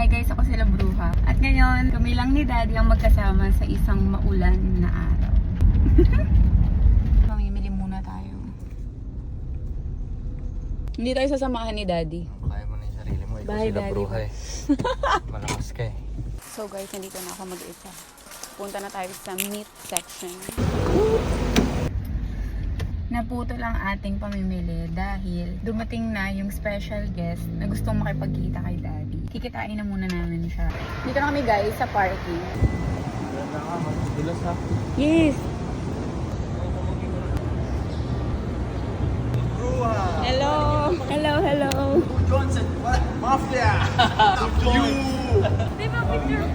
Hi guys, ako sila Bruha. At ngayon, kami lang ni Daddy ang magkasama sa isang maulan na araw. Mamimili muna tayo. Hindi tayo sasamahan ni Daddy. Kaya mo na yung sarili mo. Ikaw Bye, sila Daddy. Bruha eh. Malakas ka eh. So guys, nandito na ako mag-isa. Punta na tayo sa meat section. Naputo lang ating pamimili dahil dumating na yung special guest na gustong makipagkita kay Daddy. Kikitain na muna namin siya. Dito na kami guys sa parking. Dulas ha? Yes! Bruha! Hello! Hello, hello! Johnson, what? Mafia! You! Di ba picture?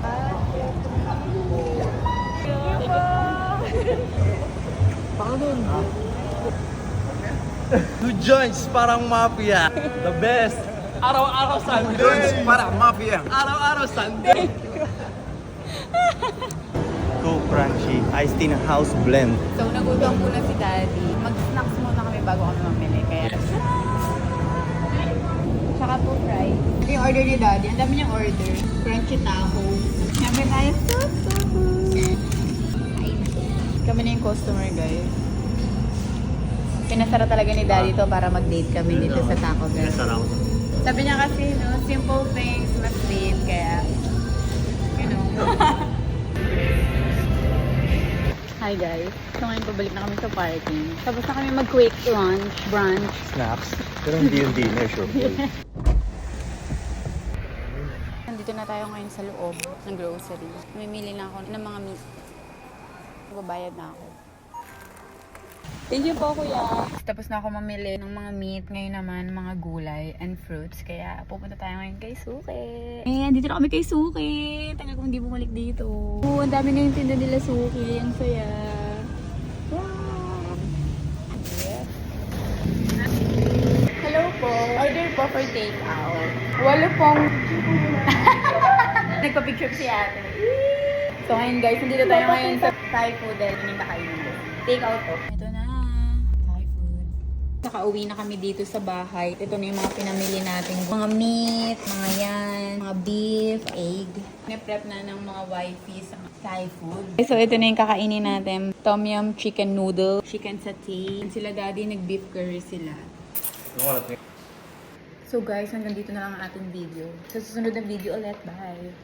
Two joints, parang mafia. The best. Araw-araw Sunday. Joints, parang mafia. Araw-araw Sunday. Go crunchy. Iced tea na house blend. So, nagutom muna si Daddy. Mag-snacks muna kami bago kami mamili. Kaya... Tsaka po fries. Yung order ni Daddy, ang dami niyang order. Crunchy taco. Siyempre tayo. Kami na yung customer, guys. Pinasara talaga ni Daddy to para mag-date kami dito sa Taco Bell. Sabi niya kasi, no, simple things must date, kaya, you know. Hi guys. So ngayon pabalik na kami sa parking. Tapos na kami mag-quick lunch, brunch. Snacks. Pero hindi yung dinner, sure. Nandito na tayo ngayon sa loob ng grocery. Mamimili na ako ng mga meat. Babayad na ako. Thank you po, kuya. Tapos na ako mamili ng mga meat. Ngayon naman, mga gulay and fruits. Kaya pupunta tayo ngayon kay Suki. Ayan, dito na kami kay Suki. Tagal kong hindi bumalik dito. Oo, ang dami na yung tinda nila Suki. Ang saya. Wow! Yes. Hello po. Order po for take-out. Walo pong... Nagpa-picture si ate. So ngayon guys, nandito tayo ngayon sa Thai food dahil yung kakainin ko. Take-out po. Ito na. Thai food. Nakauwi na kami dito sa bahay. Ito na yung mga pinamili natin. Mga meat, mga yan, mga beef, egg. Ni-prep na ng mga wifey sa Thai food. So ito na yung kakainin natin. Tom yum chicken noodle, chicken satay. Sila Daddy, nag-beef curry sila. So guys, hanggang dito na lang ang ating video. Sa susunod na video ulit. Bye!